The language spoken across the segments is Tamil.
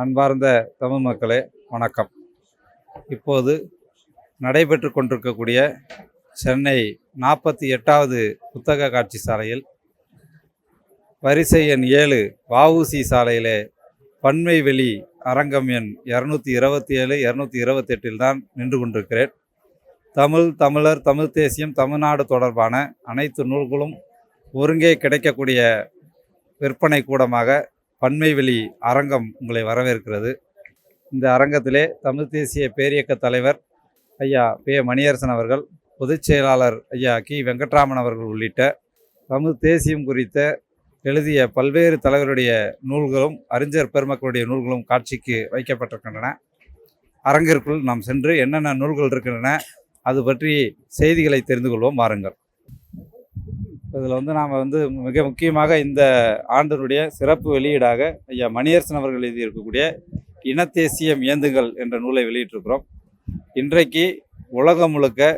அன்பார்ந்த தமிழ் மக்களே வணக்கம். இப்போது நடைபெற்று கொண்டிருக்கக்கூடிய சென்னை 48வது புத்தக காட்சி சாலையில் வரிசை எண் 7 வஉசி சாலையிலே பன்மை வெளி அரங்கம் எண் 227 228 தான் நின்று கொண்டிருக்கிறேன். தமிழர், தமிழ் தேசியம், தமிழ்நாடு தொடர்பான அனைத்து நூல்களும் ஒருங்கே கிடைக்கக்கூடிய விற்பனை கூடமாக பன்மைவெளி அரங்கம் உங்களை வரவேற்கிறது. இந்த அரங்கத்திலே தமிழ் தேசிய பேரியக்க தலைவர் ஐயா பே. மணியரசன் அவர்கள், பொதுச் செயலாளர் ஐயா கி. வெங்கட்ராமன் அவர்கள் உள்ளிட்ட தமிழ் தேசியம் குறித்த எழுதிய பல்வேறு தலைவருடைய நூல்களும் அறிஞர் பெருமக்களுடைய நூல்களும் காட்சிக்கு வைக்கப்பட்டிருக்கின்றன. அரங்கிற்குள் நாம் சென்று என்னென்ன நூல்கள் இருக்கின்றன அது பற்றி செய்திகளை தெரிந்து கொள்வோம். வாருங்கள். இதில் நாம் மிக முக்கியமாக இந்த ஆண்டினுடைய சிறப்பு வெளியீடாக ஐயா மணியரசன் அவர்கள் எழுதியிருக்கக்கூடிய இனத்தேசியம் ஏந்துங்கள் என்ற நூலை வெளியிட்டிருக்கிறோம். இன்றைக்கு உலகம் முழுக்க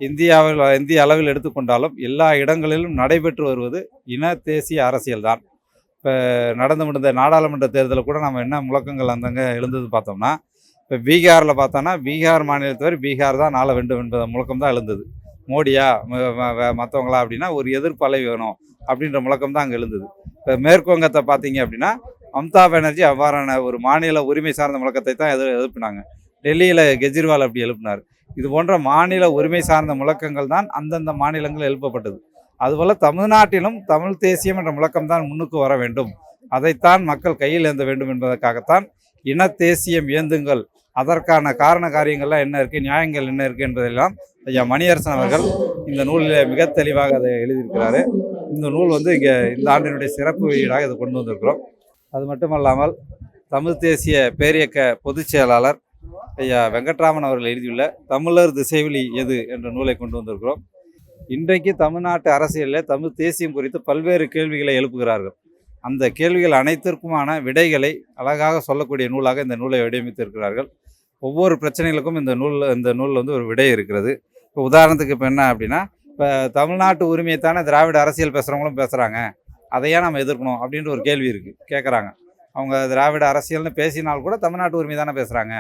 இந்திய அளவில் எடுத்துக்கொண்டாலும் எல்லா இடங்களிலும் நடைபெற்று வருவது இனத்தேசிய அரசியல் தான். இப்போ நடந்து முடிந்த நாடாளுமன்ற தேர்தலில் கூட நம்ம என்ன முழக்கங்கள் அந்தங்க எழுந்தது பார்த்தோம்னா, இப்போ பீகாரில் பார்த்தோன்னா பீகார் மாநிலத்தவர் பீகார் தான் ஆள வேண்டும் என்பத முழக்கம் தான் எழுந்தது. மோடியா மற்றவங்களா அப்படின்னா ஒரு எதிர்ப்பு அலை வேணும் அப்படின்ற முழக்கம் தான் அங்கே எழுந்தது. இப்போ மேற்கு வங்கத்தை பார்த்தீங்க அப்படின்னா மம்தா பானர்ஜி அவ்வாறான ஒரு மாநில உரிமை சார்ந்த முழக்கத்தை தான் எழுப்பினாங்க. டெல்லியில் கெஜ்ரிவால் அப்படி எழுப்பினார். இது போன்ற மாநில உரிமை சார்ந்த முழக்கங்கள் தான் அந்தந்த மாநிலங்கள் எழுப்பப்பட்டது. அதுபோல் தமிழ்நாட்டிலும் தமிழ் தேசியம் என்ற முழக்கம் தான் முன்னுக்கு வர வேண்டும். அதைத்தான் மக்கள் கையில் ஏந்த வேண்டும் என்பதற்காகத்தான் இனத்தேசியம் ஏந்துங்கள், அதற்கான காரண காரியங்கள்லாம் என்ன இருக்குது, நியாயங்கள் என்ன இருக்குது என்பதெல்லாம் ஐயா மணியரசன் அவர்கள் இந்த நூலில் மிக தெளிவாக அதை எழுதியிருக்கிறாரு. இந்த நூல் இங்கே இந்த ஆண்டினுடைய சிறப்பு வெளியீடாக இதை கொண்டு வந்திருக்கிறோம். அது மட்டுமல்லாமல் தமிழ் தேசிய பேரியக்க பொதுச் செயலாளர் ஐயா வெங்கட்ராமன் அவர்கள் எழுதியுள்ள தமிழர் திசைவெளி எது என்ற நூலை கொண்டு வந்திருக்கிறோம். இன்றைக்கு தமிழ்நாட்டு அரசியலில் தமிழ் தேசியம் குறித்து பல்வேறு கேள்விகளை எழுப்புகிறார்கள். அந்த கேள்விகள் அனைத்திற்குமான விடைகளை அழகாக சொல்லக்கூடிய நூலாக இந்த நூலை வடிவமைத்திருக்கிறார்கள். ஒவ்வொரு பிரச்சனைகளுக்கும் இந்த நூல் ஒரு விடை இருக்கிறது. இப்போ உதாரணத்துக்கு இப்போ என்ன அப்படின்னா, இப்போ தமிழ்நாட்டு உரிமையைத்தானே திராவிட அரசியல் பேசுகிறவங்களும் பேசுகிறாங்க, அதையே நம்ம எதிர்க்கணும் அப்படின்ற ஒரு கேள்வி கேட்குறாங்க. அவங்க திராவிட அரசியல்னு பேசினால் கூட தமிழ்நாட்டு உரிமை தானே பேசுகிறாங்க.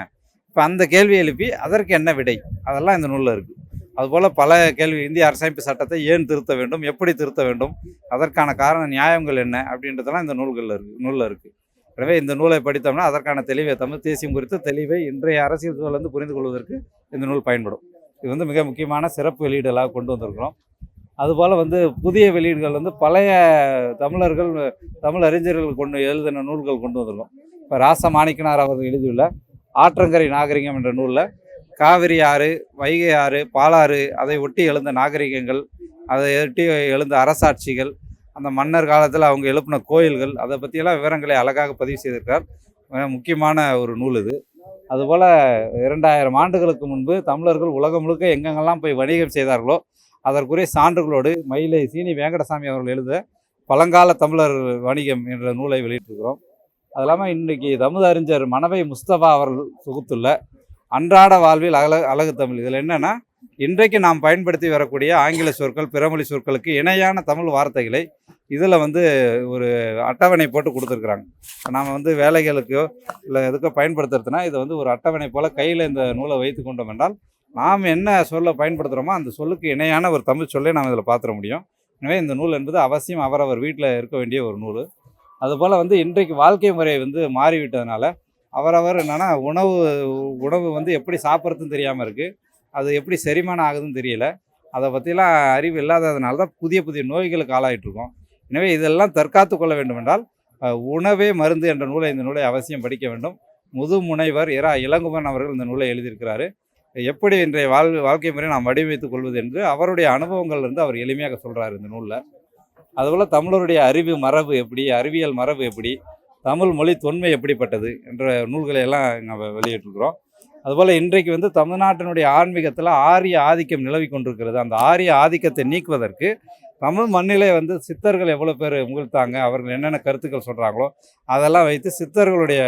இப்போ அந்த கேள்வி எழுப்பி அதற்கு என்ன விடை, அதெல்லாம் இந்த நூலில் இருக்குது. அதுபோல் பல கேள்வி, இந்திய அரசமைப்பு சட்டத்தை ஏன் திருத்த வேண்டும், எப்படி திருத்த வேண்டும், அதற்கான காரண நியாயங்கள் என்ன அப்படின்றதெல்லாம் இந்த நூலில் இருக்குது. எனவே இந்த நூலை படித்தோம்னா அதற்கான தெளிவை, தமிழ் தேசியம் குறித்த தெளிவை இன்றைய அரசியல் சூழல் புரிந்து கொள்வதற்கு இந்த நூல் பயன்படும். இது மிக முக்கியமான சிறப்பு வெளியீடுகளாக கொண்டு வந்திருக்கிறோம். அதுபோல் புதிய வெளியீடுகள் பழைய தமிழர்கள், தமிழ் அறிஞர்கள் கொண்டு எழுதின நூல்கள் கொண்டு வந்திருக்கோம். இப்போ ராசமாணிக்கனார் அவர்கள் எழுதியுள்ள ஆற்றங்கரை நாகரிகம் என்ற நூலில் காவிரி ஆறு, வைகை ஆறு, பாலாறு, அதை ஒட்டி எழுந்த நாகரிகங்கள், அதை ஒட்டி எழுந்த அரசாட்சிகள், அந்த மன்னர் காலத்தில் அவங்க எழுப்பின கோயில்கள், அதை பற்றியெல்லாம் விவரங்களை அழகாக பதிவு செய்திருக்கார். முக்கியமான ஒரு நூல் இது. அதுபோல் 2000 ஆண்டுகளுக்கு முன்பு தமிழர்கள் உலகம் முழுக்க எங்கெங்கெல்லாம் போய் வணிகம் செய்தார்களோ அதற்குரிய சான்றுகளோடு மயிலை சீனி வேங்கடசாமி அவர்கள் எழுத பழங்கால தமிழர் வணிகம் என்ற நூலை வெளியிட்டிருக்கிறோம். அது இல்லாமல் இன்றைக்கி தமிழ் அறிஞர் மணவை முஸ்தபா அவர்கள் தொகுத்துள்ள அன்றாட வாழ்வில் அழகு தமிழ், இதில் என்னென்னா இன்றைக்கு நாம் பயன்படுத்தி வரக்கூடிய ஆங்கில சொற்கள், பிறமொழி சொற்களுக்கு இணையான தமிழ் வார்த்தைகளை இதில் ஒரு அட்டவணை போட்டு கொடுத்துருக்குறாங்க. நாம் வேலைகளுக்கோ இல்லை எதுக்கோ பயன்படுத்துறதுனா இதை ஒரு அட்டவணை போல் கையில் இந்த நூலை வைத்து கொண்டோம் என்றால் நாம் என்ன சொல்ல பயன்படுத்துகிறோமோ அந்த சொல்லுக்கு இணையான ஒரு தமிழ் சொல்லை நாம் இதில் பார்த்துட முடியும். எனவே இந்த நூல் என்பது அவசியம் அவரவர் வீட்டில் இருக்க வேண்டிய ஒரு நூல். அதுபோல் இன்றைக்கு வாழ்க்கை முறை மாறிவிட்டதுனால அவரவர் என்னென்னா உணவு எப்படி சாப்பிட்றதுன்னு தெரியாமல் இருக்குது, அது எப்படி செரிமானம் ஆகுதுன்னு தெரியல, அதை பற்றிலாம் அறிவு இல்லாததுனால தான் புதிய புதிய நோய்களுக்கு ஆளாயிட்ருக்கோம். எனவே இதெல்லாம் தற்காத்து கொள்ள வேண்டும் என்றால் உணவே மருந்து என்ற இந்த நூலை அவசியம் படிக்க வேண்டும். முதுமுனைவர் இரா இளங்குமரன் அவர்கள் இந்த நூலை எழுதியிருக்கிறாரு. எப்படி இன்றைய வாழ்க்கை முறை நாம் வடிவமைத்துக் கொள்வது என்று அவருடைய அனுபவங்கள்லேருந்து அவர் எளிமையாக சொல்கிறார் இந்த நூலில். அதுபோல் தமிழருடைய அறிவு மரபு எப்படி, அறிவியல் மரபு எப்படி, தமிழ் மொழி தொன்மை எப்படிப்பட்டது என்ற நூல்களை எல்லாம் நம்ம வெளியிட்டிருக்கிறோம். அதுபோல் இன்றைக்கு தமிழ்நாட்டினுடைய ஆன்மீகத்தில் ஆரிய ஆதிக்கம் நிலவி கொண்டிருக்கிறது. அந்த ஆரிய ஆதிக்கத்தை நீக்குவதற்கு தமிழ் மண்ணிலே சித்தர்கள் எவ்வளோ பேர் முகிழ்த்தாங்க, அவர்கள் என்னென்ன கருத்துக்கள் சொல்கிறாங்களோ அதெல்லாம் வைத்து சித்தர்களுடைய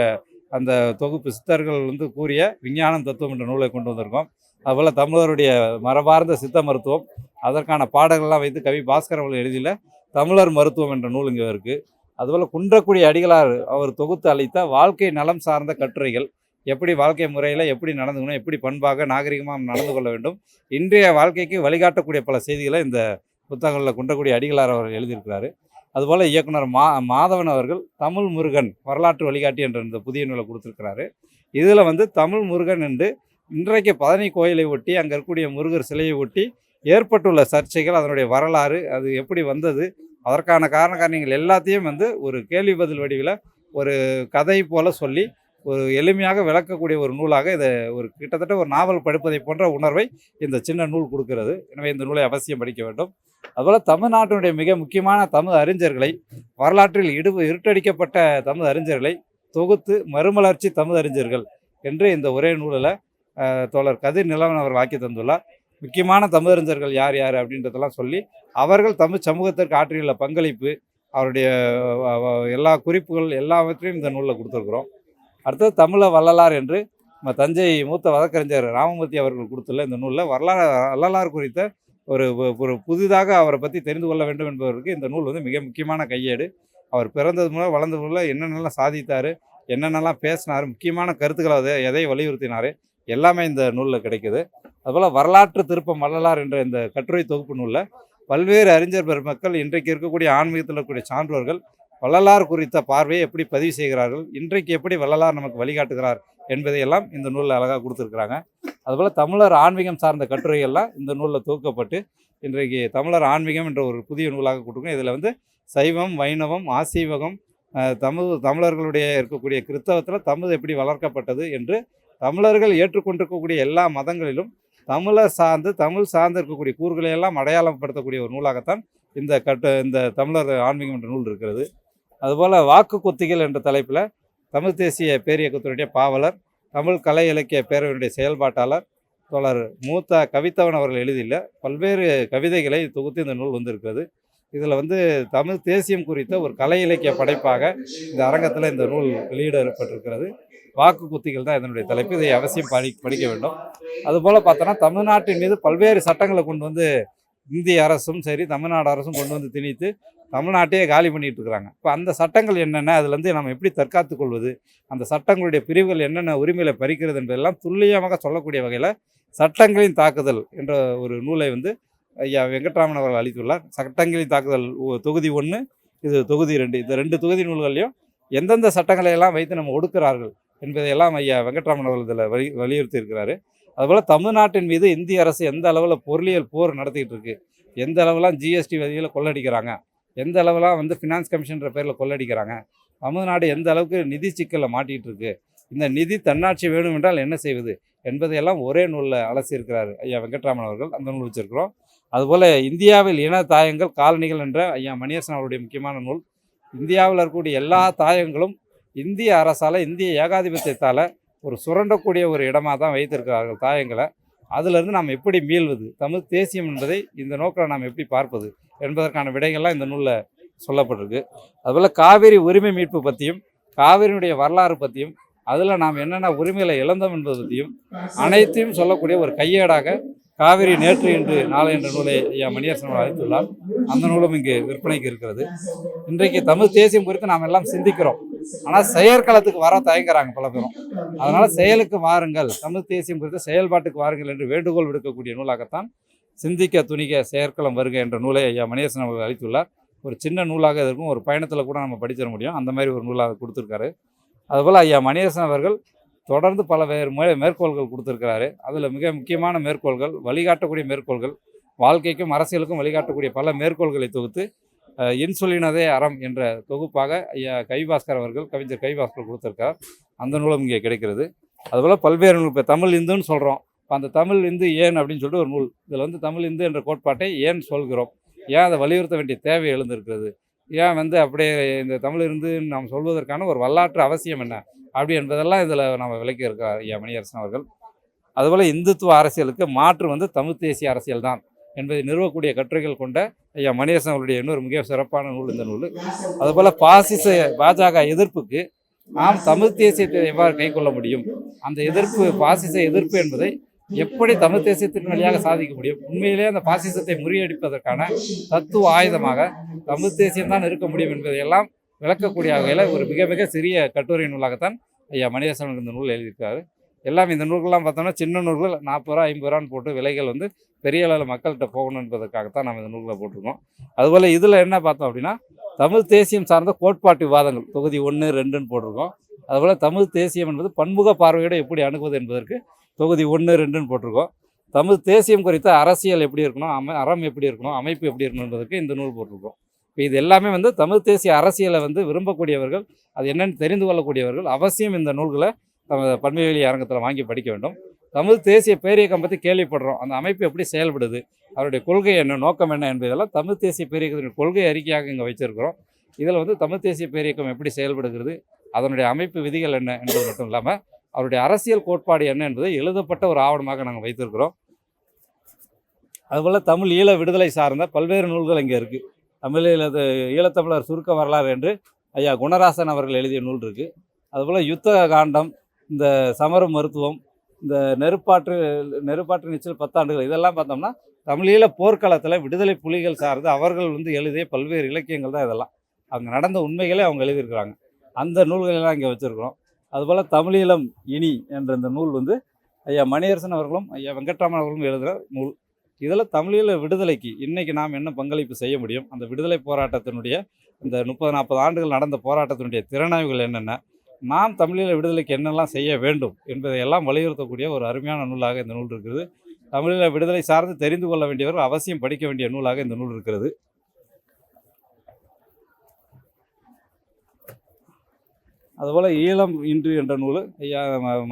அந்த தொகுப்பு, சித்தர்கள் கூறிய விஞ்ஞானம் தத்துவம் என்ற நூலை கொண்டு வந்திருக்கோம். அதுபோல் தமிழருடைய மரபார்ந்த சித்த மருத்துவம், அதற்கான பாடல்கள்லாம் வைத்து கவி பாஸ்கர் அவர்கள் எழுதியில் தமிழர் மருத்துவம் என்ற நூல் இங்கே இருக்குது. அதுபோல் குன்றக்குடி அடிகளார் அவர் தொகுத்து அளித்த வாழ்க்கை நலம் சார்ந்த கட்டுரைகள், எப்படி வாழ்க்கை முறையில் எப்படி நடந்துக்கணும், எப்படி பண்பாக நாகரிகமாக நடந்து கொள்ள வேண்டும், இன்றைய வாழ்க்கைக்கு வழிகாட்டக்கூடிய பல செய்திகளை இந்த புத்தகங்களில் குன்றக்குடி அடிகளார் அவர் எழுதியிருக்கிறாரு. அதுபோல் இயக்குனர் மாதவன் அவர்கள் தமிழ் முருகன் வரலாற்று வழிகாட்டி என்ற இந்த புதிய நூலை கொடுத்துருக்கிறாரு. இதில் வந்து தமிழ் முருகன் என்று இன்றைக்கு பழனி கோயிலை ஒட்டி அங்கே இருக்கக்கூடிய முருகர் சிலையை ஒட்டி ஏற்பட்டுள்ள சர்ச்சைகள், அதனுடைய வரலாறு, அது எப்படி வந்தது, அதற்கான காரணங்கள் எல்லாத்தையும் வந்து ஒரு கேள்வி பதில் வடிவில் ஒரு கதை போல சொல்லி ஒரு எளிமையாக விளக்கக்கூடிய ஒரு நூலாக இதை ஒரு கிட்டத்தட்ட ஒரு நாவல் படிப்பதை போன்ற உணர்வை இந்த சின்ன நூல் கொடுக்கிறது. எனவே இந்த நூலை அவசியம் படிக்க வேண்டும். அதுபோல் தமிழ்நாட்டினுடைய மிக முக்கியமான தமிழ் அறிஞர்களை, வரலாற்றில் இருட்டடிக்கப்பட்ட தமிழ் அறிஞர்களை தொகுத்து மறுமலர்ச்சி தமிழ் அறிஞர்கள் என்று இந்த ஒரே நூலில் தோழர் கதிர் நிலவன் அவர் வாக்கி தந்துள்ளார். முக்கியமான தமிழறிஞர்கள் யார் யார் அப்படின்றதெல்லாம் சொல்லி அவர்கள் தமிழ் சமூகத்திற்கு ஆற்றியுள்ள பங்களிப்பு, அவருடைய எல்லா குறிப்புகள் எல்லாவற்றையும் இந்த நூலில் கொடுத்துருக்குறோம். அடுத்தது தமிழ வள்ளலார் என்று தஞ்சை மூத்த வழக்கறிஞர் ராமமூர்த்தி அவர்கள் கொடுத்துள்ள இந்த நூலில் வள்ளலார் குறித்த ஒரு புதிதாக அவரை பற்றி தெரிந்து கொள்ள வேண்டும் என்பதற்கு இந்த நூல் வந்து மிக முக்கியமான கையேடு. அவர் பிறந்தது மூலம் வளர்ந்தது மூலம் என்னென்னலாம் சாதித்தார், என்னென்னலாம் பேசினார், முக்கியமான கருத்துக்களை எதை வலியுறுத்தினார், எல்லாமே இந்த நூலில் கிடைக்குது. அதுபோல் வரலாற்று திருப்பம் வள்ளலார் என்ற இந்த கட்டுரை தொகுப்பு நூலில் பல்வேறு அறிஞர் பெருமக்கள், இன்றைக்கு இருக்கக்கூடிய ஆன்மீகத்தில் இருக்கக்கூடிய சான்றோர்கள் வள்ளலார் குறித்த பார்வையை எப்படி பதிவு செய்கிறார்கள், இன்றைக்கு எப்படி வள்ளலார் நமக்கு வழிகாட்டுகிறார் என்பதையெல்லாம் இந்த நூலில் அழகாக கொடுத்துருக்குறாங்க. அதுபோல் தமிழர் ஆன்மீகம் சார்ந்த கட்டுரைகள்லாம் இந்த நூலில் தொகுக்கப்பட்டு இன்றைக்கு தமிழர் ஆன்மீகம் என்ற ஒரு புதிய நூலாக கொடுத்துருக்கோம். இதில் வந்து சைவம், வைணவம், ஆசீவகம், தமிழர்களுடைய இருக்கக்கூடிய கிறிஸ்தவத்தில் தமிழ் எப்படி வளர்க்கப்பட்டது என்று தமிழர்கள் ஏற்றுக்கொண்டிருக்கக்கூடிய எல்லா மதங்களிலும் தமிழ் சார்ந்து இருக்கக்கூடிய கூறுகளை எல்லாம் அடையாளப்படுத்தக்கூடிய ஒரு நூலாகத்தான் இந்த தமிழர் ஆன்மீகம் என்ற நூல் இருக்கிறது. அதுபோல் வாக்கு கொத்திகள் என்ற தலைப்பில் தமிழ் தேசிய பேரியக்கத்தினுடைய பாவலர், தமிழ் கலை இலக்கிய பேரவையினுடைய செயல்பாட்டாளர் தோழர் மூத்த கவித்தவன் அவர்கள் எழுதியுள்ள பல்வேறு கவிதைகளை தொகுத்து இந்த நூல் வந்திருக்கிறது. இதில் வந்து தமிழ் தேசியம் குறித்த ஒரு கலை இலக்கிய படைப்பாக இந்த அரங்கத்தில் இந்த நூல் வெளியிடப்பட்டிருக்கிறது. வாக்கு குத்திகள் தான் இதனுடைய தலைப்பு. இதை அவசியம் படிக்க வேண்டும். அதுபோல் பார்த்தோன்னா தமிழ்நாட்டின் மீது பல்வேறு சட்டங்களை கொண்டு வந்து இந்திய அரசும் சரி தமிழ்நாடு அரசும் கொண்டு வந்து திணித்து தமிழ்நாட்டையே காலி பண்ணிட்டு இருக்கிறாங்க. இப்போ அந்த சட்டங்கள் என்னென்ன, அதுலேருந்து நம்ம எப்படி தற்காத்து கொள்வது, அந்த சட்டங்களுடைய பிரிவுகள் என்னென்ன உரிமைகளை பறிக்கிறது என்பதெல்லாம் துல்லியமாக சொல்லக்கூடிய வகையில் சட்டங்களின் தாக்குதல் என்ற ஒரு நூலை வந்து ஐயா வெங்கட்ராமன் அவர்கள் அளித்துள்ளார். சட்டங்களின் தாக்குதல் தொகுதி 1, இது தொகுதி 2. இந்த 2 தொகுதி நூல்களையும் எந்தெந்த சட்டங்களை எல்லாம் வைத்து நம்ம ஒடுக்கிறார்கள் என்பதையெல்லாம் ஐயா வெங்கட்ராமன் அவர்கள் இதில் வலியுறுத்தி இருக்கிறாரு. அதுபோல் தமிழ்நாட்டின் மீது இந்திய அரசு எந்த அளவில் பொருளியல் போர் நடத்திக்கிட்டு இருக்கு, எந்த அளவுலாம் ஜிஎஸ்டி வரியில் கொள்ளடிக்கிறாங்க, எந்த அளவுலாம் வந்து ஃபினான்ஸ் கமிஷன்ற பேரில் கொள்ளடிக்கிறாங்க, தமிழ்நாடு எந்த அளவுக்கு நிதி சிக்கலில் மாட்டிகிட்டு இருக்கு, இந்த நிதி தன்னாட்சி வேணும் என்றால் என்ன செய்வது என்பதையெல்லாம் ஒரே நூலில் அலசியிருக்கிறார் ஐயா வெங்கட்ராமன் அவர்கள். அந்த நூல் வச்சுருக்கிறோம். அதுபோல் இந்தியாவில் இன தாயங்கள் காலனிகள் என்ற ஐயா மணியரசன் அவருடைய முக்கியமான நூல். இந்தியாவில் இருக்கக்கூடிய எல்லா தாயங்களும் இந்திய அரசால், இந்திய ஏகாதிபத்தியத்தால் ஒரு சுரண்டக்கூடிய ஒரு இடமாக தான் வைத்திருக்கிறார்கள் தாயங்களை. அதிலிருந்து நாம் எப்படி மீள்வது, தமிழ் தேசியம் என்பதை இந்த நோக்கில் நாம் எப்படி பார்ப்பது என்பதற்கான விடைகள்லாம் இந்த நூலில் சொல்லப்பட்டிருக்கு. அதுபோல் காவிரி உரிமை மீட்பு பற்றியும், காவிரியினுடைய வரலாறு பற்றியும், அதில் நாம் என்னென்ன உரிமைகளை இழந்தோம் என்பது பற்றியும் அனைத்தையும் சொல்லக்கூடிய ஒரு கையேடாக காவிரி நேற்று இன்று நாளை என்ற நூலை ஐயா மணியரசன் அளித்துள்ளார். அந்த நூலும் இங்கு விற்பனைக்கு இருக்கிறது. இன்றைக்கு தமிழ் தேசியம் குறித்து நாம் எல்லாம் சிந்திக்கிறோம், ஆனால் செயற்களத்துக்கு வர தயங்குறாங்க பல பேரும். அதனால் செயலுக்கு வாருங்கள், தமிழ் தேசியம் குறித்த செயல்பாட்டுக்கு வாருங்கள் என்று வேண்டுகோள் விடுக்கக்கூடிய நூலாகத்தான் சிந்திக்க துணிக செயற்களம் வருக என்ற நூலை ஐயா மணியரசன் அவர்கள் அளித்துள்ளார். ஒரு சின்ன நூலாக இருக்கும், ஒரு பயணத்தில் கூட நம்ம படிச்சிட முடியும், அந்த மாதிரி ஒரு நூலாக கொடுத்துருக்காரு. அதுபோல் ஐயா மணியரசன் அவர்கள் தொடர்ந்து பல மேற்கோள்கள் கொடுத்துருக்கிறாரு. அதில் மிக முக்கியமான மேற்கோள்கள், வழிகாட்டக்கூடிய மேற்கோள்கள், வாழ்க்கைக்கும் அரசியலுக்கும் வழிகாட்டக்கூடிய பல மேற்கோள்களை தொகுத்து இன்சுலினதே அறம் என்ற தொகுப்பாக ஐயா கைபாஸ்கர் அவர்கள், கவிஞர் கைபாஸ்கர் கொடுத்துருக்கார். அந்த நூலும் இங்கே கிடைக்கிறது. அதுபோல் பல்வேறு நூல், இப்போ தமிழ் இந்துன்னு சொல்கிறோம், இப்போ அந்த தமிழ் இந்து ஏன் அப்படின்னு சொல்லிட்டு ஒரு நூல். இதில் வந்து தமிழ் இந்து என்ற கோட்பாட்டை ஏன் சொல்கிறோம், ஏன் அதை வலியுறுத்த வேண்டிய தேவை எழுந்திருக்கிறது, ஏன் வந்து அப்படியே இந்த தமிழ் இருந்து நாம் சொல்வதற்கான ஒரு வரலாற்று அவசியம் என்ன அப்படி என்பதெல்லாம் இதில் நம்ம விளக்கி இருக்கார் ஐயா மணியரசன் அவர்கள். அதுபோல் இந்துத்துவ அரசியலுக்கு மாற்று வந்து தமிழ் தேசிய அரசியல் தான் என்பதை நிறுவக்கூடிய கட்டுரைகள் கொண்ட ஐயா மணியரசன் அவருடைய இன்னொரு மிக சிறப்பான நூல் இந்த நூல். அதுபோல் பாஜக எதிர்ப்புக்கு நாம் தமிழ் தேசியத்தை எவ்வாறு கை கொள்ள முடியும், அந்த எதிர்ப்பு பாசிச எதிர்ப்பு என்பதை எப்படி தமிழ் தேசியத்தின் வழியாக சாதிக்க முடியும், உண்மையிலேயே அந்த பாசிசத்தை முறியடிப்பதற்கான தத்துவ ஆயுதமாக தமிழ் தேசியம்தான் இருக்க முடியும் என்பதையெல்லாம் விளக்கக்கூடிய வகையில் ஒரு மிக மிக சிறிய கட்டுரை நூலாகத்தான் ஐயா மணியரசன் இந்த நூல் எழுதியிருக்காரு. எல்லாம் இந்த நூல்கள்லாம் பார்த்தோம்னா சின்ன நூல்கள் 40 ரூபா 50 ரூபான்னு போட்டு விலைகள் வந்து பெரிய அளவில் மக்கள்கிட்ட போகணும் என்பதற்காகத்தான் நம்ம இந்த நூல்களை போட்டிருக்கோம். அதுபோல் இதில் என்ன பார்த்தோம் அப்படின்னா தமிழ் தேசியம் சார்ந்த கோட்பாட்டு விவாதங்கள் தொகுதி 1, 2ன்னு போட்டிருக்கோம். அதுபோல் தமிழ் தேசியம் என்பது பன்முக பார்வையோடு எப்படி அணுகுவது என்பதற்கு தொகுதி 1, 2ன்னு போட்டிருக்கோம். தமிழ் தேசியம் குறித்த அரசியல் எப்படி இருக்கணும், அறம் எப்படி இருக்கணும், அமைப்பு எப்படி இருக்கணும் என்பதற்கு இந்த நூல் போட்டிருக்கோம். இப்போ இது எல்லாமே வந்து தமிழ் தேசிய அரசியலை வந்து விரும்பக்கூடியவர்கள், அது என்னென்னு தெரிந்து கொள்ளக்கூடியவர்கள் அவசியம் இந்த நூல்களை பன்மைவெளி அரங்கத்தில் வாங்கி படிக்க வேண்டும். தமிழ் தேசிய பேரியக்கம் பற்றி கேள்விப்படுறோம். அந்த அமைப்பு எப்படி செயல்படுது, அவருடைய கொள்கை என்ன, நோக்கம் என்ன என்பதெல்லாம் தமிழ் தேசிய பேரியக்கத்தின் கொள்கை அறிக்கையாக இங்கே வச்சுருக்கிறோம். இதில் வந்து தமிழ் தேசிய பேரியக்கம் எப்படி செயல்படுகிறது, அதனுடைய அமைப்பு விதிகள் என்ன என்பது மட்டும் இல்லாமல் அவருடைய அரசியல் கோட்பாடு என்ன என்பதை எழுதப்பட்ட ஒரு ஆவணமாக நாங்கள் வைத்திருக்கிறோம். அதுபோல் தமிழ் ஈழ விடுதலை சார்ந்த பல்வேறு நூல்கள் இங்கே இருக்குது. ஈழத்தமிழர் சுருக்க வரலாறு என்று ஐயா குணராசன் அவர்கள் எழுதிய நூல் இருக்குது. அதுபோல் யுத்த காண்டம், இந்த சமரம் மருத்துவம், இந்த நெருப்பாற்று நீச்சல் 10 ஆண்டுகள், இதெல்லாம் பார்த்தோம்னா தமிழீழ போர்க்களத்தில் விடுதலை புலிகள் சார்ந்து அவர்கள் வந்து எழுதிய பல்வேறு இலக்கியங்கள் தான் இதெல்லாம். அங்கே நடந்த உண்மைகளே அவங்க எழுதியிருக்கிறாங்க. அந்த நூல்களெல்லாம் இங்கே வச்சுருக்கிறோம். அதுபோல் தமிழீழம் இனி என்ற இந்த நூல் வந்து ஐயா மணியரசன் அவர்களும் ஐயா வெங்கட்ராமன் அவர்களும் எழுதுகிற நூல். இதில் தமிழீழ விடுதலைக்கு இன்றைக்கி நாம் என்ன பங்களிப்பு செய்ய முடியும், அந்த விடுதலை போராட்டத்தினுடைய இந்த 30-40 ஆண்டுகள் நடந்த போராட்டத்தினுடைய திறனாய்வுகள் என்னென்ன, நாம் தமிழீழ விடுதலைக்கு என்னெல்லாம் செய்ய வேண்டும் என்பதையெல்லாம் வலியுறுத்தக்கூடிய ஒரு அருமையான நூலாக இந்த நூல் இருக்குது. தமிழீழ விடுதலை சார்ந்து தெரிந்து கொள்ள வேண்டியவர்கள் அவசியம் படிக்க வேண்டிய நூலாக இந்த நூல் இருக்கிறது. அதுபோல் ஈழம் இன்று என்ற நூல் ஐயா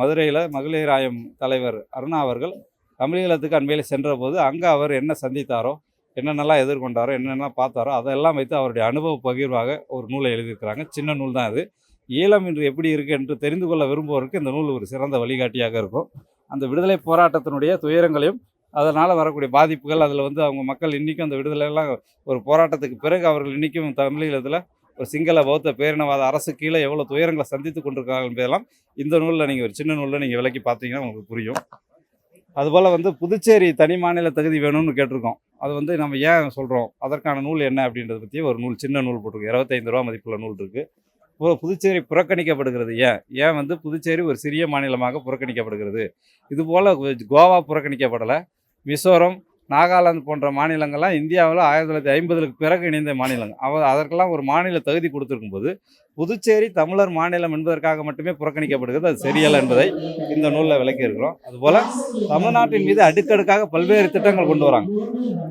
மதுரையில் மகளிர் ஆயம் தலைவர் அருணா அவர்கள் தமிழீழத்துக்கு அண்மையில் சென்ற போது அங்கே அவர் என்ன சந்தித்தாரோ, என்னென்னலாம் எதிர்கொண்டாரோ, என்னென்னலாம் பார்த்தாரோ அதெல்லாம் வைத்து அவருடைய அனுபவ பகிர்வாக ஒரு நூலை எழுதியிருக்கிறாங்க. சின்ன நூல் தான் அது. ஈழம் இன்று எப்படி இருக்குது என்று தெரிந்து கொள்ள விரும்புவோருக்கு இந்த நூல் ஒரு சிறந்த வழிகாட்டியாக இருக்கும். அந்த விடுதலை போராட்டத்தினுடைய துயரங்களையும் அதனால் வரக்கூடிய பாதிப்புகள், அதில் வந்து அவங்க மக்கள் இன்றைக்கும் அந்த விடுதலையெல்லாம் ஒரு போராட்டத்துக்கு பிறகு அவர்கள் இன்றைக்கும் தமிழீழத்தில் ஒரு சிங்கள பௌத்த பேரினவாத அரசு கீழே எவ்வளோ துயரங்களை சந்தித்து கொண்டிருக்காங்க என்பதெல்லாம் இந்த நூலில் நீங்கள் ஒரு சின்ன நூலில் நீங்கள் விளக்கி பார்த்தீங்கன்னா உங்களுக்கு புரியும். அதுபோல் வந்து புதுச்சேரி தனி மாநில தகுதி வேணும்னு கேட்டிருக்கோம். அது வந்து நம்ம ஏன் சொல்கிறோம், அதற்கான நூல் என்ன அப்படின்றத பற்றி ஒரு நூல், சின்ன நூல் போட்டிருக்கு. 25 ரூபா மதிப்புள்ள நூல் இருக்குது. இப்போ புதுச்சேரி புறக்கணிக்கப்படுகிறது ஏன் வந்து புதுச்சேரி ஒரு சிறிய மாநிலமாக புறக்கணிக்கப்படுகிறது, இதுபோல் கோவா புறக்கணிக்கப்படலை, மிசோரம், நாகாலாந்து போன்ற மாநிலங்கள்லாம் இந்தியாவில் 1950க்கு பிறகு இணைந்த மாநிலங்கள். அதற்கெல்லாம் ஒரு மாநில தகுதி கொடுத்துருக்கும்போது புதுச்சேரி தமிழர் மாநிலம் என்பதற்காக மட்டுமே புறக்கணிக்கப்படுகிறது, அது சரியல்ல என்பதை இந்த நூலில் விளக்கியிருக்கிறோம். அதுபோல் தமிழ்நாட்டின் மீது அடுக்கடுக்காக பல்வேறு திட்டங்கள் கொண்டு வராங்க.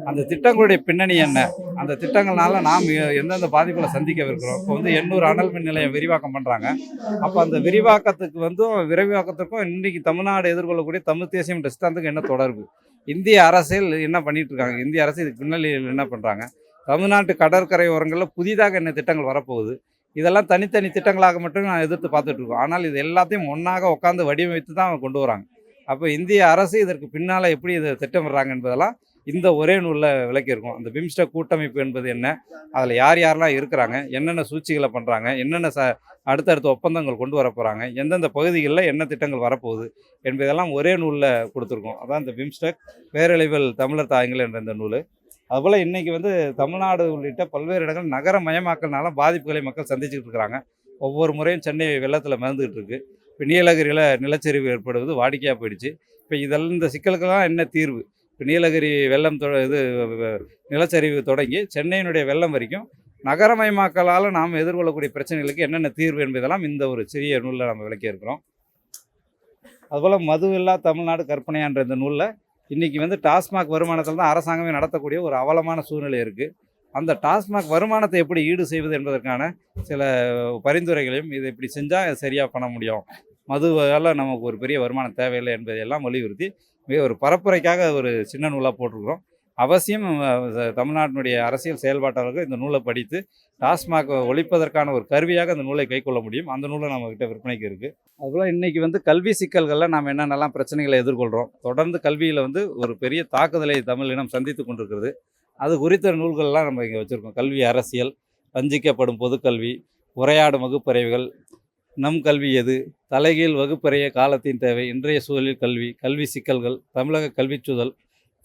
அந்த திட்டங்களுடைய பின்னணி என்ன, அந்த திட்டங்கள்னால நாம் எந்தெந்த பாதிப்புகளை சந்திக்கவிருக்கிறோம். இப்போ வந்து 800 அனல் மின் நிலையம் விரிவாக்கம் பண்ணுறாங்க. அப்போ அந்த விரிவாக்கத்துக்கும் இன்றைக்கி தமிழ்நாடு எதிர்கொள்ளக்கூடிய தமிழ் தேசியம் டிஸ்டாந்துக்கு என்ன தொடர்பு, இந்திய அரசியல் என்ன பண்ணிகிட்டு இருக்காங்க, இந்திய அரசு இதுக்கு பின்னணியில் என்ன பண்ணுறாங்க, தமிழ்நாட்டு கடற்கரை ஓரங்களில் புதிதாக என்ன திட்டங்கள் வரப்போகுது, இதெல்லாம் தனித்தனி திட்டங்களாக மட்டும் நான் எதிர்த்து பார்த்துட்ருக்கோம். ஆனால் இது எல்லாத்தையும் ஒன்றாக உட்காந்து வடிவமைத்து தான் அவங்க கொண்டு வராங்க. அப்போ இந்திய அரசு இதற்கு பின்னால் எப்படி இதை திட்டமிடுறாங்க என்பதெல்லாம் இந்த ஒரே நூலில் விளக்கியிருக்கும். அந்த பிம்ஸ்டெக் கூட்டமைப்பு என்பது என்ன, அதில் யார் யாரெல்லாம் இருக்கிறாங்க, என்னென்ன சூழ்ச்சிகளை பண்ணுறாங்க, என்னென்ன அடுத்தடுத்த ஒப்பந்தங்கள் கொண்டு வர போகிறாங்க, எந்தெந்த பகுதிகளில் என்ன திட்டங்கள் வரப்போகுது என்பதெல்லாம் ஒரே நூலில் கொடுத்துருக்கோம். அதான் இந்த பிம்ஸ்டெக் பேரழிவில் தமிழர் தாயங்கள் என்ற இந்த நூல். அதுபோல் இன்றைக்கி வந்து தமிழ்நாடு உள்ளிட்ட பல்வேறு இடங்கள் நகரமயமாக்கல்னால பாதிப்புகளை மக்கள் சந்திச்சுக்கிட்டு இருக்கிறாங்க. ஒவ்வொரு முறையும் சென்னை வெள்ளத்தில் மிதந்துக்கிட்டு இருக்குது. இப்போ நீலகிரியில் நிலச்சரிவு ஏற்படுவது வாடிக்கையாக போயிடுச்சு. இப்போ இதெல்லாம் இந்த சிக்கலுக்கெல்லாம் என்ன தீர்வு, இப்போ நீலகிரி வெள்ளம் நிலச்சரிவு தொடங்கி சென்னையினுடைய வெள்ளம் வரைக்கும் நகரமயமாக்கலால் நாம் எதிர்கொள்ளக்கூடிய பிரச்சனைகளுக்கு என்னென்ன தீர்வு என்பதெல்லாம் இந்த ஒரு சிறிய நூலில் நம்ம விளக்கியிருக்கிறோம். அதுபோல் மதுவில்லா தமிழ்நாடு கற்பனையான்ற இந்த நூலில் இன்றைக்கி வந்து டாஸ்மாக் வருமானத்தில் தான் அரசாங்கமே நடத்தக்கூடிய ஒரு அவலமான சூழ்நிலை இருக்குது. அந்த டாஸ்மாக் வருமானத்தை எப்படி ஈடு செய்வது என்பதற்கான சில பரிந்துரைகளையும், இதை இப்படி செஞ்சால் சரியாக பண்ண முடியும், மதுவால் நமக்கு ஒரு பெரிய வருமானம் தேவையில்லை என்பதையெல்லாம் வலியுறுத்தி மிக ஒரு பரப்புரைக்காக ஒரு சின்ன நூலாக போட்டிருக்கிறோம். அவசியம் தமிழ்நாட்டினுடைய அரசியல் செயல்பாட்டாளர்கள் இந்த நூலை படித்து டாஸ்மாக் ஒழிப்பதற்கான ஒரு கருவியாக அந்த நூலை கைக்கொள்ள முடியும். அந்த நூலை நம்மக்கிட்ட விற்பனைக்கு இருக்குது. அதுபோல் இன்றைக்கி வந்து கல்வி சிக்கல்களில் நாம் என்னென்னலாம் பிரச்சனைகளை எதிர்கொள்கிறோம், தொடர்ந்து கல்வியில் வந்து ஒரு பெரிய தாக்குதலை தமிழினம் சந்தித்து கொண்டிருக்கிறது. அது குறித்த நூல்கள்லாம் நம்ம இங்கே வச்சுருக்கோம். கல்வி அரசியல், வஞ்சிக்கப்படும் பொதுக்கல்வி, உரையாடும் வகுப்பறைகள், நம் கல்வி எது, தலைகீழ் வகுப்பறைய காலத்தின் தேவை, இன்றைய சூழலில் கல்வி, கல்வி சிக்கல்கள், தமிழக கல்விச்சூழல்,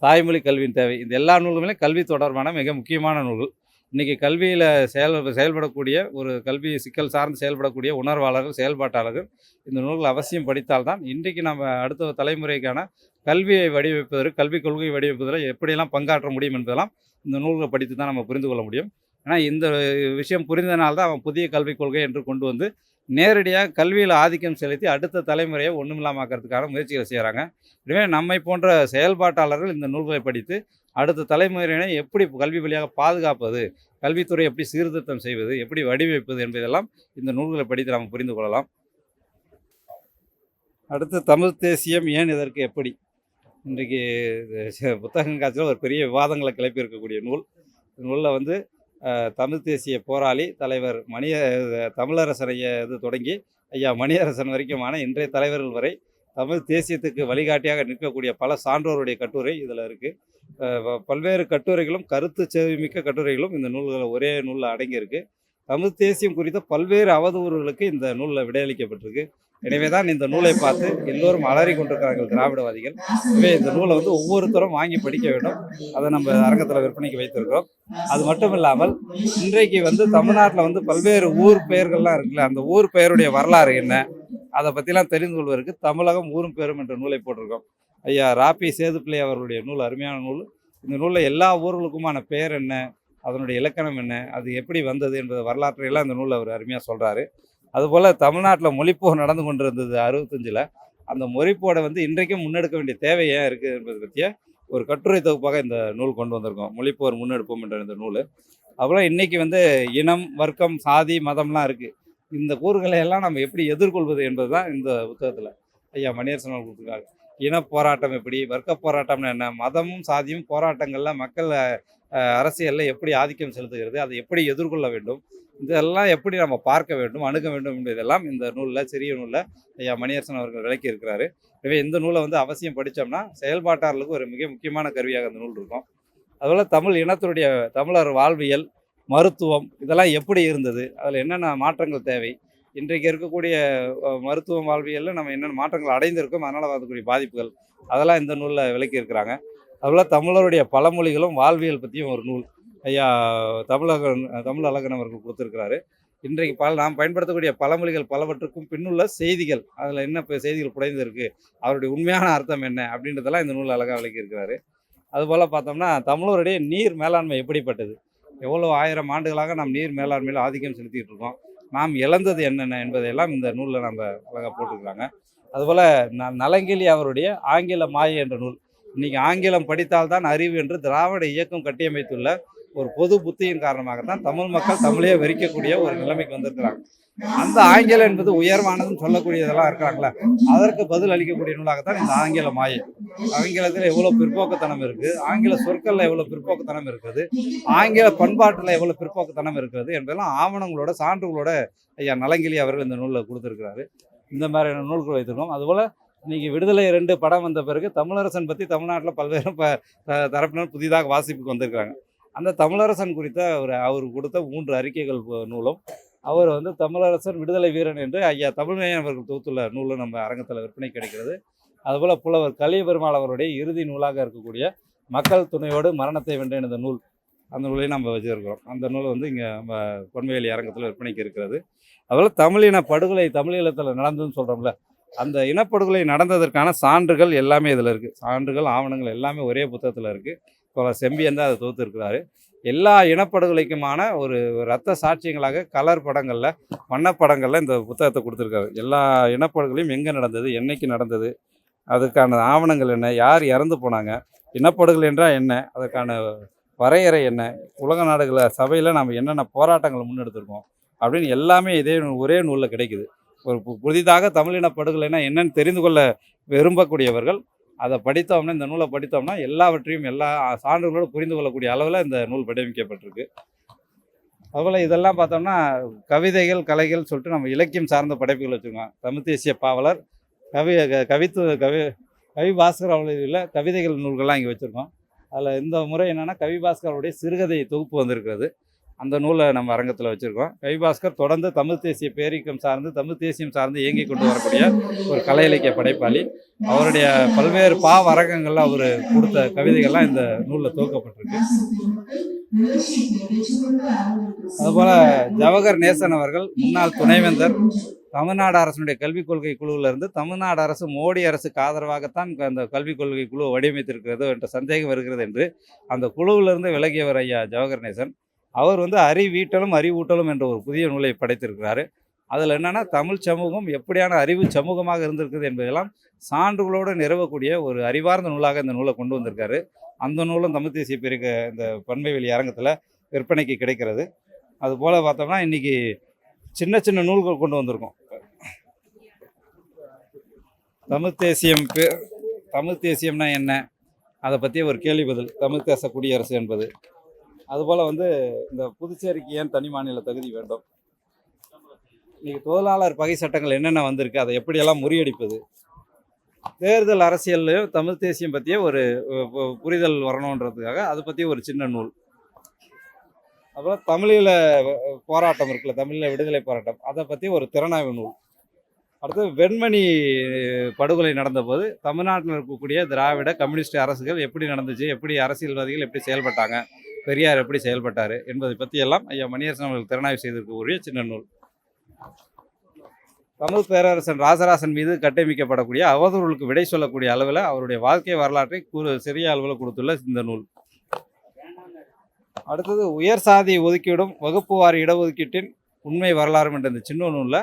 தாய்மொழி கல்வியின் தேவை, இந்த எல்லா நூல்களுமே கல்வி தொடர்பான மிக முக்கியமான நூல்கள். இன்றைக்கி கல்வியில் செயல்படக்கூடிய ஒரு கல்வி சிக்கல் சார்ந்து செயல்படக்கூடிய உணர்வாளர்கள், செயல்பாட்டாளர்கள் இந்த நூல்கள் அவசியம் படித்தால்தான் இன்றைக்கு நம்ம அடுத்த தலைமுறைக்கான கல்வியை வடிவமைப்பதற்கு, கல்விக் கொள்கையை வடிவமைப்பதில் எப்படியெல்லாம் பங்காற்ற முடியும் என்பதெல்லாம் இந்த நூல்களை படித்து தான் நம்ம புரிந்து கொள்ள முடியும். ஏன்னா இந்த விஷயம் புரிந்தனால்தான் அவன் புதிய கல்விக் கொள்கை என்று கொண்டு வந்து நேரடியாக கல்வியில் ஆதிக்கம் செலுத்தி அடுத்த தலைமுறையை ஒன்றுமில்லாமக்கிறதுக்கான முயற்சிகளை செய்கிறாங்க. எனவே நம்மை போன்ற செயல்பாட்டாளர்கள் இந்த நூல்களை படித்து அடுத்த தலைமுறையினை எப்படி கல்வி வழியாக பாதுகாப்பது, கல்வித்துறை எப்படி சீர்திருத்தம் செய்வது, எப்படி வடிவமைப்பது என்பதெல்லாம் இந்த நூல்களை படித்து நாம் புரிந்து கொள்ளலாம். அடுத்து தமிழ் தேசியம் ஏன், இதற்கு எப்படி, இன்றைக்கு புத்தகம் காட்சியில் ஒரு பெரிய விவாதங்களை கிளப்பியிருக்கக்கூடிய நூல். நூலில் வந்து தமிழ் தேசிய போராளி தலைவர் தமிழரசனைய இது தொடங்கி ஐயா மணியரசன் வரைக்குமான இன்றைய தலைவர்கள் வரை தமிழ் தேசியத்துக்கு வழிகாட்டியாக நிற்கக்கூடிய பல சான்றோருடைய கட்டுரை இதில் இருக்குது. பல்வேறு கட்டுரைகளும் கருத்து செவிமிக்க கட்டுரைகளும் இந்த நூல்களில் ஒரே நூலில் அடங்கியிருக்கு. தமிழ் தேசியம் குறித்த பல்வேறு அவதூறுகளுக்கு இந்த நூலில் விடையளிக்கப்பட்டிருக்கு. எனவே தான் இந்த நூலை பார்த்து எல்லோரும் அலறி கொண்டிருக்கிறார்கள் திராவிடவாதிகள். எனவே இந்த நூலை வந்து ஒவ்வொருத்தரும் வாங்கி படிக்க வேண்டும். அதை நம்ம அரங்கத்தில் விற்பனைக்கு வைத்திருக்கிறோம். அது மட்டும் இல்லாமல் இன்றைக்கு வந்து தமிழ்நாட்டில் வந்து பல்வேறு ஊர் பெயர்கள்லாம் இருக்குல்ல, அந்த ஊர் பெயருடைய வரலாறு என்ன, அதை பற்றிலாம் தெரிந்து கொள்வதற்கு தமிழகம் ஊரும் பெயரும் என்ற நூலை போட்டிருக்கோம். ஐயா ராபி சேதுப்பிள்ளை அவர்களுடைய நூல் அருமையான நூல். இந்த நூலில் எல்லா ஊர்களுக்குமான பெயர் என்ன, அதனுடைய இலக்கணம் என்ன, அது எப்படி வந்தது என்பது வரலாற்றையெல்லாம் இந்த நூலில் அவர் அருமையாக சொல்கிறாரு. அதுபோல் தமிழ்நாட்டில் மொழிப்போர் நடந்து கொண்டிருந்தது 65. அந்த மொழிப்போரை வந்து இன்றைக்கும் முன்னெடுக்க வேண்டிய தேவை ஏன் இருக்குது என்பது பற்றிய ஒரு கட்டுரை தொகுப்பாக இந்த நூல் கொண்டு வந்திருக்கோம். மொழிப்போர் முன்னெடுப்போம் என்ற இந்த நூல். அப்புறம் இன்றைக்கி வந்து இனம், வர்க்கம், சாதி, மதம்லாம் இருக்குது. இந்த கூறுகளை எல்லாம் நம்ம எப்படி எதிர்கொள்வது என்பது தான் இந்த புத்தகத்தில் ஐயா மணியரசன் அவர்கள் கொடுத்துருக்காங்க. இன போராட்டம் எப்படி, வர்க்க போராட்டம்னு என்ன, மதமும் சாதியும் போராட்டங்களில் மக்கள் அரசியலில் எப்படி ஆதிக்கம் செலுத்துகிறது, அதை எப்படி எதிர்கொள்ள வேண்டும், இதெல்லாம் எப்படி நம்ம பார்க்க வேண்டும், அணுக வேண்டும் என்பதெல்லாம் இந்த நூலில், சிறிய நூலில் ஐயா மணியரசன் அவர்கள் விளக்கி இருக்கிறாரு. எனவே இந்த நூலை வந்து அவசியம் படித்தோம்னா செயல்பாட்டாளர்களுக்கு ஒரு மிக முக்கியமான கருவியாக இந்த நூல் இருக்கும். அதுபோல் தமிழ் இனத்துடைய தமிழர் வாழ்வியல், மருத்துவம் இதெல்லாம் எப்படி இருந்தது, அதில் என்னென்ன மாற்றங்கள் தேவை, இன்றைக்கு இருக்கக்கூடிய மருத்துவம் வாழ்வியலில் நம்ம என்னென்ன மாற்றங்கள் அடைந்திருக்கோம், அதனால் வரக்கூடிய பாதிப்புகள், அதெல்லாம் இந்த நூலில் விளக்கி இருக்கிறாங்க. அதுபோல் தமிழருடைய பழமொழிகளும் வாழ்வியல் பற்றியும் ஒரு நூல் ஐயா தமிழ் அழகன் அவர்கள் கொடுத்துருக்கிறாரு. இன்றைக்கு நாம் பயன்படுத்தக்கூடிய பழமொழிகள் பலவற்றுக்கும் பின்னுள்ள செய்திகள், அதில் என்ன செய்திகள் புடைந்திருக்கு, அவருடைய உண்மையான அர்த்தம் என்ன அப்படின்றதெல்லாம் இந்த நூல் அழகாக விளக்கியிருக்கிறாரு. அதுபோல் பார்த்தோம்னா தமிழருடைய நீர் மேலாண்மை எப்படிப்பட்டது, எவ்வளோ 1000 ஆண்டுகளாக நாம் நீர் மேலாண்மையில் ஆதிக்கம் செலுத்திட்டு இருக்கோம், நாம் இழந்தது என்னென்ன என்பதையெல்லாம் இந்த நூலில் நம்ம அழகாக போட்டிருக்கிறாங்க. அதுபோல் நலங்கிலி அவருடைய ஆங்கில மாயை என்ற நூல். இன்றைக்கி ஆங்கிலம் படித்தால்தான் அறிவு என்று திராவிட இயக்கம் கட்டியமைத்துள்ள ஒரு பொது புத்தியின் காரணமாகத்தான் தமிழ் மக்கள் தமிழையே வெறிக்கக்கூடிய ஒரு நிலைமைக்கு வந்திருக்கிறாங்க. அந்த ஆங்கிலம் என்பது உயர்வானதுன்னு சொல்லக்கூடியதெல்லாம் இருக்கிறாங்களா, அதற்கு பதில் அளிக்கக்கூடிய நூலாகத்தான் இந்த ஆங்கில மாயை. ஆங்கிலத்தில் எவ்வளோ பிற்போக்குத்தனம் இருக்குது, ஆங்கில சொற்களில் எவ்வளோ பிற்போக்குத்தனம் இருக்குது, ஆங்கில பண்பாட்டில் எவ்வளோ பிற்போக்குத்தனம் இருக்கிறது என்பதெல்லாம் ஆவணங்களோட சான்றுகளோட ஐயா நலங்கிலி அவர்கள் இந்த நூலில் கொடுத்துருக்கிறாரு. இந்த மாதிரியான நூல்கள் வைத்திருக்கோம். அதுபோல் இன்றைக்கி விடுதலை 2 படம் வந்த பிறகு தமிழரசன் பற்றி தமிழ்நாட்டில் பல்வேறு தரப்பினர் புதிதாக வாசிப்புக்கு வந்திருக்கிறாங்க. அந்த தமிழரசன் குறித்த அவர் கொடுத்த 3 அறிக்கைகள் நூலும், அவர் வந்து தமிழரசன் விடுதலை வீரன் என்று ஐயா தமிழ்மையன் அவர்கள் தொகுத்துள்ள நூலும் நம்ம அரங்கத்தில் விற்பனை கிடைக்கிறது. அதுபோல் புலவர் கலியபெருமாள் அவருடைய இறுதி நூலாக இருக்கக்கூடிய மக்கள் துணையோடு மரணத்தை வென்றேன் இந்த நூல், அந்த நூலையும் நம்ம வச்சுருக்கிறோம். அந்த நூல் வந்து இங்கே நம்ம பொன்வேலி அரங்கத்தில் விற்பனைக்கு இருக்கிறது. அதுபோல் தமிழின படுகொலை தமிழீழத்தில் நடந்ததுன்னு சொல்கிறோம்ல, அந்த இனப்படுகொலை நடந்ததற்கான சான்றுகள் எல்லாமே இதில் இருக்குது. சான்றுகள், ஆவணங்கள் எல்லாமே ஒரே புத்தகத்தில் இருக்குது. இப்போ செம்பியன் தான் அதை தொகுத்துருக்கிறாரு. எல்லா இனப்படுகொலைக்குமான ஒரு இரத்த சாட்சியங்களாக கலர் படங்களில், வண்ணப்படங்களில் இந்த புத்தகத்தை கொடுத்துருக்காரு. எல்லா இனப்படுகொலையும் எங்கே நடந்தது, என்னைக்கு நடந்தது, அதுக்கான ஆவணங்கள் என்ன, யார் இறந்து போனாங்க, இனப்படுகொலை என்றால் என்ன, அதற்கான வரையறை என்ன, உலக நாடுகளை சபையில் நாம் என்னென்ன போராட்டங்களை முன்னெடுத்திருக்கோம் அப்படின்னு எல்லாமே இதே ஒரே நூலில் கிடைக்குது. ஒரு புதிதாக தமிழின படுகொலைனா என்னன்னு தெரிந்து கொள்ள விரும்பக்கூடியவர்கள் அதை படித்தோம்னா, இந்த நூலை படித்தோம்னா எல்லாவற்றையும் எல்லா சான்றுகளோடு புரிந்து கொள்ளக்கூடிய அளவில் இந்த நூல் வடிவமைக்கப்பட்டிருக்கு. அதுபோல் இதெல்லாம் பார்த்தோம்னா கவிதைகள், கலைகள் சொல்லிட்டு நம்ம இலக்கியம் சார்ந்த படைப்புகள் வச்சுருக்கோம். தமிழ் தேசிய பாவலர் கவி பாஸ்கர் அவர்களுடைய கவிதைகள் நூல்கள்லாம் இங்கே வச்சுருக்கோம். அதில் இந்த முறை என்னென்னா கவி பாஸ்கர் அவருடைய சிறுகதை தொகுப்பு வந்திருக்கிறது. அந்த நூலை நம்ம அரங்கத்தில் வச்சுருக்கோம். கவிபாஸ்கர் தொடர்ந்து தமிழ் தேசிய பேரியக்கம் சார்ந்து தமிழ் தேசியம் சார்ந்து இயங்கி கொண்டு வரக்கூடிய ஒரு கலை இலக்கிய படைப்பாளி. அவருடைய பல்வேறு அரங்கங்களில் அவர் கொடுத்த கவிதைகள்லாம் இந்த நூலில் தொகுக்கப்பட்டிருக்கு. அதுபோல் ஜவஹர் நேசன் அவர்கள் முன்னாள் துணைவேந்தர், தமிழ்நாடு அரசினுடைய கல்விக் கொள்கை குழுவிலிருந்து தமிழ்நாடு அரசு மோடி அரசுக்கு ஆதரவாகத்தான் அந்த கல்விக் கொள்கை குழு வடிவமைத்திருக்கிறது என்ற சந்தேகம் வருகிறது என்று அந்த குழுவிலிருந்து விலகியவர் ஐயா ஜவஹர் நேசன். அவர் அறிவீட்டலும் அறிவூட்டலும் என்ற ஒரு புதிய நூலை படைத்திருக்கிறாரு. அதில் என்னென்னா தமிழ் சமூகம் எப்படியான அறிவு சமூகமாக இருந்திருக்குது என்பதெல்லாம் சான்றுகளோடு நிறுவக்கூடிய ஒரு அறிவார்ந்த நூலாக இந்த நூலை கொண்டு வந்திருக்காரு. அந்த நூலும் தமிழ் தேசிய பேரியக்க இந்த பன்மை வெளி அரங்கத்தில் விற்பனைக்கு கிடைக்கிறது. அதுபோல் பார்த்தோம்னா இன்றைக்கி சின்ன சின்ன நூல்கள் கொண்டு வந்திருக்கோம். தமிழ் தேசியம்னா என்ன, அதை பற்றி ஒரு கேள்வி பதில். தமிழ் தேச குடியரசு என்பது. அதுபோல் இந்த புதுச்சேரிக்கு ஏன் தனி மாநில தகுதி வேண்டும், இன்றைக்கி தொழிலாளர் பகை சட்டங்கள் என்னென்ன வந்திருக்கு, அதை எப்படியெல்லாம் முறியடிப்பது, தேர்தல் அரசியல்லையும் தமிழ் தேசியம் பற்றிய ஒரு புரிதல் வரணுன்றதுக்காக அதை பற்றி ஒரு சின்ன நூல். அப்புறம் தமிழில் போராட்டம் இருக்குல்ல, தமிழில் விடுதலை போராட்டம், அதை பற்றி ஒரு திறனாய்வு நூல். அடுத்து வெண்மணி படுகொலை நடந்தபோது தமிழ்நாட்டில் இருக்கக்கூடிய திராவிட கம்யூனிஸ்ட் அரசுகள் எப்படி நடந்துச்சு, எப்படி அரசியல்வாதிகள் எப்படி செயல்பட்டாங்க, பெரியார் எப்படி செயல்பட்டார் என்பதை பற்றியெல்லாம் ஐயா மணியரசன் அவர்கள் திறனாய்வு செய்திருக்கக்கூடிய சின்ன நூல். தமிழ் பேரரசன் ராசராசன் மீது கட்டமைக்கப்படக்கூடிய அவதூறுகளுக்கு விடை சொல்லக்கூடிய அளவில் அவருடைய வாழ்க்கை வரலாற்றை சிறிய அளவில் கொடுத்துள்ள இந்த நூல். அடுத்தது உயர் சாதி ஒதுக்கீடும் வகுப்பு வாரி இடஒதுக்கீட்டின் உண்மை வரலாறு என்ற இந்த சின்ன நூலில்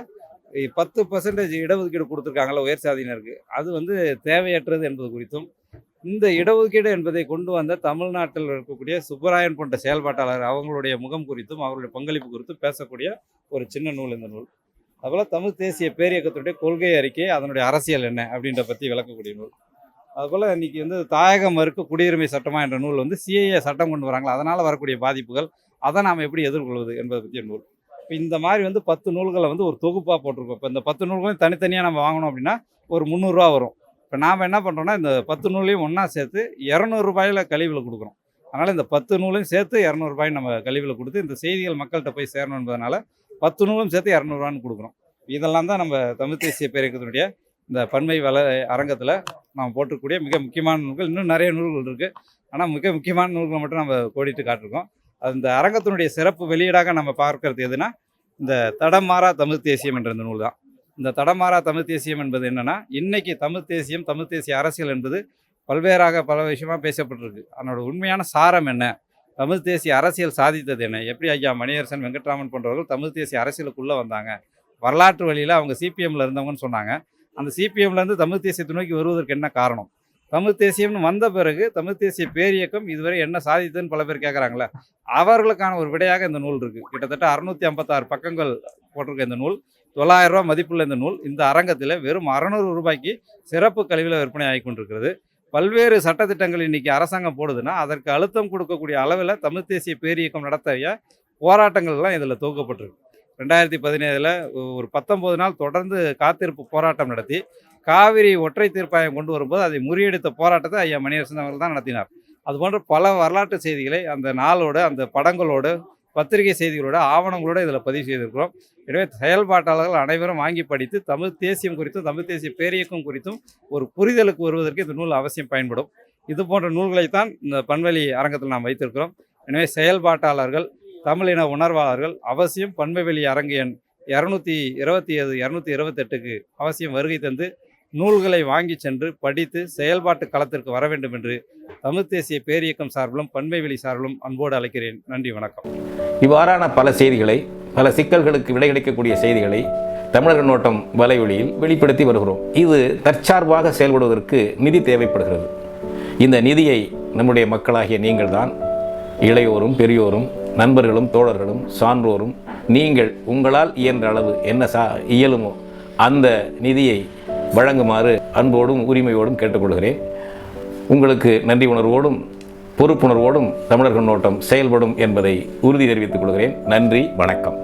10% இடஒதுக்கீடு கொடுத்துருக்காங்களா உயர் சாதியினருக்கு, அது தேவையற்றது என்பது குறித்தும், இந்த இடஒதுக்கீடு என்பதை கொண்டு வந்த தமிழ்நாட்டில் இருக்கக்கூடிய சுப்பராயன் போன்ற செயல்பாட்டாளர் அவங்களுடைய முகம் குறித்தும் அவருடைய பங்களிப்பு குறித்தும் பேசக்கூடிய ஒரு சின்ன நூல் இந்த நூல். அதுபோல் தமிழ் தேசிய பேரியக்கத்துடைய கொள்கை அறிக்கை, அதனுடைய அரசியல் என்ன அப்படின்ற பற்றி விளக்கக்கூடிய நூல். அதுபோல் இன்றைக்கி தாயக மறுக்க குடியுரிமை சட்டமா என்ற நூல் சிஏஏ சட்டம் கொண்டு வராங்களா, அதனால் வரக்கூடிய பாதிப்புகள், அதை நாம் எப்படி எதிர்கொள்வது என்பதை பற்றிய நூல். இப்போ இந்த மாதிரி 10 நூல்களை ஒரு தொகுப்பாக போட்டிருக்கோம். இப்போ இந்த 10 நூல்களையும் தனித்தனியாக நம்ம வாங்கணும் அப்படின்னா ஒரு 300 ரூபா வரும். இப்போ நாம் என்ன பண்ணுறோன்னா இந்த 10 நூலையும் ஒன்றா சேர்த்து 200 ரூபாயில் கழிவில் கொடுக்குறோம். அதனால் இந்த 10 நூலையும் சேர்த்து 200 ரூபாய் நம்ம கழிவில் கொடுத்து இந்த செய்திகள் மக்கள்கிட்ட போய் சேரணும் என்பதனால 10 நூலும் சேர்த்து 200 ரூபான்னு கொடுக்குறோம். இதெல்லாம் தான் நம்ம தமிழ் தேசிய பேரியக்கத்தினுடைய இந்த பன்மை அரங்கத்தில் நாம் போட்டிருக்கக்கூடிய மிக முக்கியமான நூல்கள். இன்னும் நிறைய நூல்கள் இருக்குது, ஆனால் மிக முக்கியமான நூல்களை மட்டும் நம்ம கோடிட்டு காட்டிருக்கோம். அந்த அரங்கத்தினுடைய சிறப்பு வெளியீடாக நம்ம பார்க்கறது எதுனா இந்த தடமாறா தமிழ் தேசியம் என்ற இந்த நூல் தான். இந்த தடமாறா தமிழ் தேசியம் என்பது என்னென்னா, இன்றைக்கி தமிழ் தேசியம் தமிழ் தேசிய அரசியல் என்பது பல விஷயமாக பேசப்பட்டிருக்கு. அதனோட உண்மையான சாரம் என்ன, தமிழ் தேசிய அரசியல் சாதித்தது என்ன, எப்படி ஐயா மணியரசன் வெங்கட்ராமன் போன்றவர்கள் தமிழ் தேசிய அரசியலுக்குள்ளே வந்தாங்க, வரலாற்று வழியில் அவங்க சிபிஎம்மில் இருந்தவங்கன்னு சொன்னாங்க. அந்த சிபிஎம்லேருந்து தமிழ் தேசியத்தை நோக்கி வருவதற்கு என்ன காரணம், தமிழ் தேசியம்னு வந்த பிறகு தமிழ் தேசிய பேரியக்கம் இதுவரை என்ன சாதித்ததுன்னு பல பேர் கேட்குறாங்களே, அவர்களுக்கான ஒரு விடையாக இந்த நூல் இருக்குது. கிட்டத்தட்ட 656 பக்கங்கள் போட்டிருக்க இந்த நூல், 900 ரூபா மதிப்புள்ள இந்த நூல் இந்த அரங்கத்தில் வெறும் 600 ரூபாய்க்கு சிறப்பு கல்வியில் விற்பனை ஆகி கொண்டிருக்கிறது. பல்வேறு சட்டத்திட்டங்கள் இன்றைக்கி அரசாங்கம் போடுதுன்னா அதற்கு அழுத்தம் கொடுக்கக்கூடிய அளவில் தமிழ் தேசிய பேரியக்கம் நடத்திய போராட்டங்கள்லாம் இதில் தொகுக்கப்பட்டிருக்கு. 2017 ஒரு 19 நாள் தொடர்ந்து காத்திருப்பு போராட்டம் நடத்தி காவிரி ஒற்றை தீர்ப்பாயம் கொண்டு வரும்போது அதை முறியடித்த போராட்டத்தை ஐயா மணியரசன் அவர்கள் தான் நடத்தினார். அதுபோன்ற பல வரலாற்று செய்திகளை அந்த நாளோடு, அந்த படங்களோடு, பத்திரிகை செய்திகளோட, ஆவணங்களோடு இதில் பதிவு செய்திருக்கிறோம். எனவே செயல்பாட்டாளர்கள் அனைவரும் வாங்கி படித்து தமிழ் தேசியம் குறித்தும் தமிழ் தேசிய பேரியக்கம் குறித்தும் ஒரு புரிதலுக்கு வருவதற்கு இந்த நூல் அவசியம் பயன்படும். இது போன்ற நூல்களைத்தான் இந்த பன்வெளி அரங்கத்தில் நாம் வைத்திருக்கிறோம். எனவே செயல்பாட்டாளர்கள், தமிழின உணர்வாளர்கள் அவசியம் பன்மைவெளி அரங்கு எண் 227, 228க்கு அவசியம் வருகை தந்து நூல்களை வாங்கி சென்று படித்து செயல்பாட்டு களத்திற்கு வர வேண்டும் என்று தமிழ் தேசிய பேரியக்கம் சார்பிலும் பன்மைவெளி சார்பிலும் அன்போடு அழைக்கிறேன். நன்றி, வணக்கம். இவ்வாறான பல செய்திகளை, பல சிக்கல்களுக்கு விடை கிடைக்கக்கூடிய செய்திகளை தமிழர் கண்ணோட்டம் வலையொலியில் வெளிப்படுத்தி வருகிறோம். இது தற்சார்பாக செயல்படுவதற்கு நிதி தேவைப்படுகிறது. இந்த நிதியை நம்முடைய மக்களாகிய நீங்கள் தான், இளையோரும் பெரியோரும் நண்பர்களும் தோழர்களும் சான்றோரும் நீங்கள் உங்களால் இயன்ற அளவு என்ன இயலுமோ அந்த நிதியை வழங்குமாறு அன்போடும் உரிமையோடும் கேட்டுக்கொள்கிறேன். உங்களுக்கு நன்றி உணர்வோடும் பொறுப்புணர்வோடும் தமிழர் கண்ணோட்டம் செயல்படும் என்பதை உறுதி தெரிவித்துக் கொள்கிறேன். நன்றி, வணக்கம்.